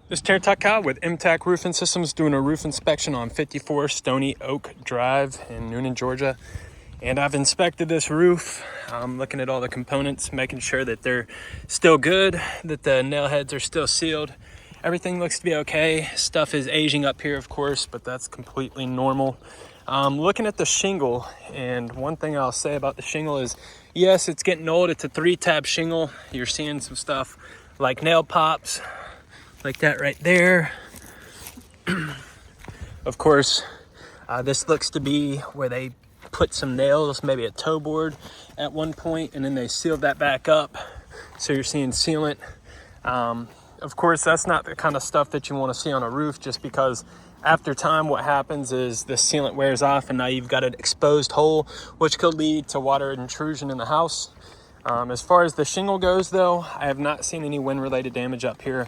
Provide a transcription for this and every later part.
This is Terry Taka with MTAC Roofing Systems doing a roof inspection on 54 Stony Oak Drive in Noonan, Georgia. And I've inspected this roof. I'm looking at all the components, making sure that they're still good, that the nail heads are still sealed. Everything looks to be okay. Stuff is aging up here, of course, but that's completely normal. Looking at the shingle, and one thing I'll say about the shingle is, yes, it's getting old. It's a 3-tab shingle. You're seeing some stuff like nail pops, like that right there. Of course, this looks to be where they put some nails, maybe a toe board at one point, and then they sealed that back up. So you're seeing sealant. Of course, that's not the kind of stuff that you want to see on a roof, just because after time what happens is the sealant wears off and now you've got an exposed hole, which could lead to water intrusion in the house. As far as the shingle goes though, I have not seen any wind related damage up here.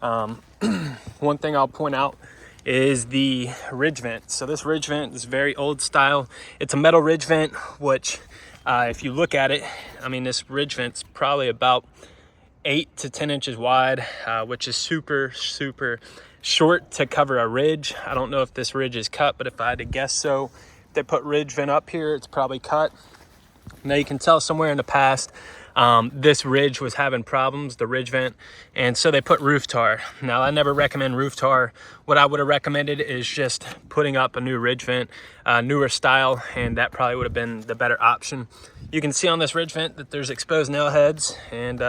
One thing I'll point out is the ridge vent. So this ridge vent is very old style. It's a metal ridge vent, which if you look at it, I mean, this ridge vent's probably about 8 to 10 inches wide, which is super short to cover a ridge. I don't know if this ridge is cut, but if I had to guess, so if they put ridge vent up here, it's probably cut. Now you can tell somewhere in the past this ridge was having problems, the ridge vent, and so they put roof tar. Now I never recommend roof tar. What I would have recommended is just putting up a new ridge vent, newer style, and that probably would have been the better option. You can see on this ridge vent that there's exposed nail heads, and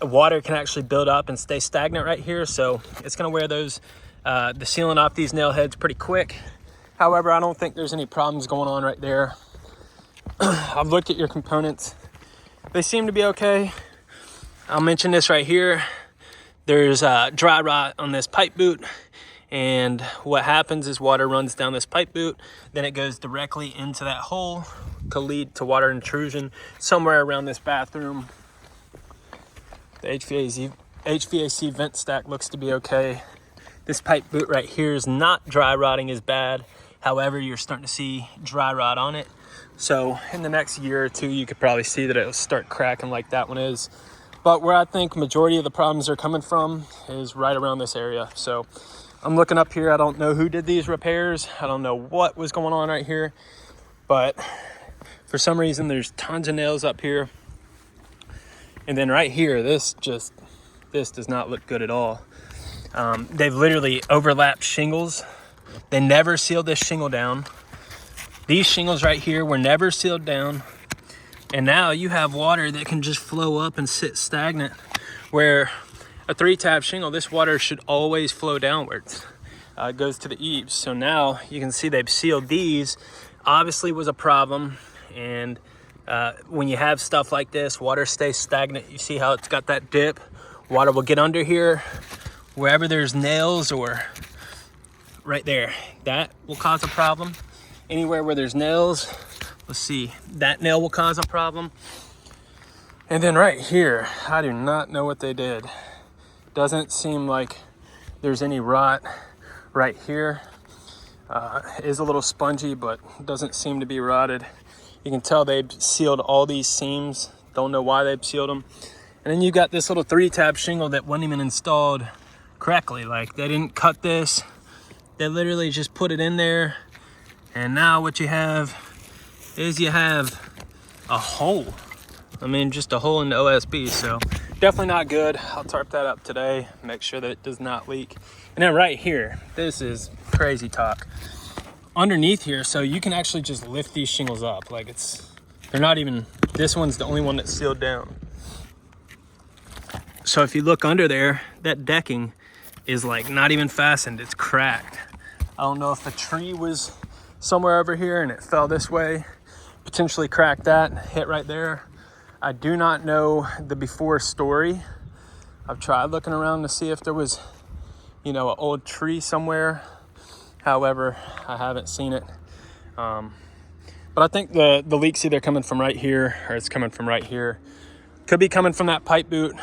water can actually build up and stay stagnant right here, so it's going to wear those the sealant off these nail heads pretty quick. However, I don't think there's any problems going on right there. I've looked at your components. They seem to be okay. I'll mention this right here. There's dry rot on this pipe boot, and what happens is water runs down this pipe boot, then it goes directly into that hole to lead to water intrusion somewhere around this bathroom. The HVAC vent stack looks to be okay. This pipe boot right here is not dry rotting as bad. However, you're starting to see dry rot on it. So in the next year or two, you could probably see that it'll start cracking like that one is. But where I think majority of the problems are coming from is right around this area. So I'm looking up here. I don't know who did these repairs. I don't know what was going on right here. But for some reason, there's tons of nails up here. And then right here, this does not look good at all. They've literally overlapped shingles. They never sealed this shingle down. These shingles right here were never sealed down. And now you have water that can just flow up and sit stagnant. Where a 3-tab shingle, this water should always flow downwards. It goes to the eaves. So now you can see they've sealed these. Obviously was a problem. And when you have stuff like this, water stays stagnant. You see how it's got that dip? Water will get under here. Wherever there's nails or right there, that will cause a problem. Anywhere where there's nails, let's see, that nail will cause a problem. And then right here, I do not know what they did. Doesn't seem like there's any rot right here. It is a little spongy, but doesn't seem to be rotted. You can tell they've sealed all these seams. Don't know why they've sealed them. And then you got this little 3-tab shingle that wasn't even installed correctly. Like, they didn't cut this. They literally just put it in there. And now what you have is you have a hole. I mean, just a hole in the OSB. So definitely not good. I'll tarp that up today. Make sure that it does not leak. And then right here, this is crazy talk. Underneath here, so you can actually just lift these shingles up. Like, they're not even, this one's the only one that's sealed down. So if you look under there, that decking is like not even fastened, it's cracked. I don't know if a tree was somewhere over here and it fell this way, potentially cracked that, hit right there. I do not know the before story. I've tried looking around to see if there was, an old tree somewhere. However, I haven't seen it. But I think the leak's either coming from right here or it's coming from right here. Could be coming from that pipe boot.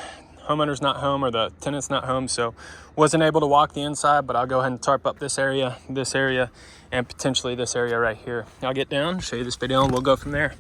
Homeowner's not home or the tenant's not home, so wasn't able to walk the inside, but I'll go ahead and tarp up this area, and potentially this area right here. I'll get down, show you this video, and we'll go from there.